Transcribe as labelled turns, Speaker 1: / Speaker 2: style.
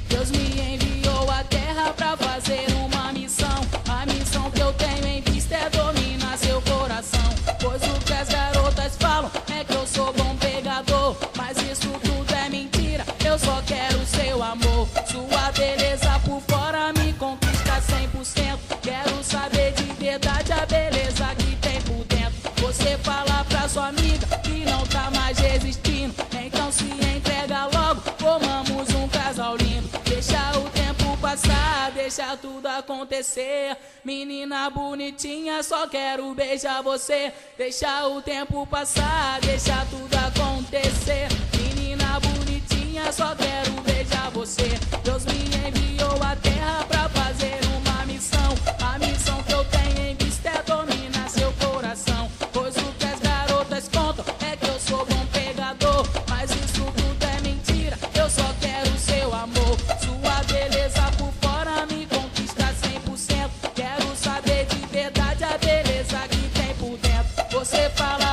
Speaker 1: Deus me enviou à terra pra fazer uma missão. A missão que eu tenho em vista é dominar seu coração. Pois o que as garotas falam é que eu sou bom pegador, mas isso tudo é mentira, eu só quero seu amor. Sua beleza por fora me conquista 100%. Quero saber de verdade a beleza que tem por dentro. Você fala pra sua amiga que não tá mais resistindo, então se entrega logo, formamos um casal lindo. Deixa o tempo passar, deixa tudo acontecer. Menina bonitinha, só quero beijar você. Deixa o tempo passar, deixa tudo acontecer. Menina bonitinha, só quero beijar você. Deus me enviou à terra pra fazer uma missão. A missão que eu tenho em vista é dominar seu coração. Pois o que as garotas contam é que eu sou bom pegador, mas isso tudo é mentira, eu só quero seu amor. Sua beleza por fora me conquista 100%. Quero saber de verdade a beleza que tem por dentro. Você fala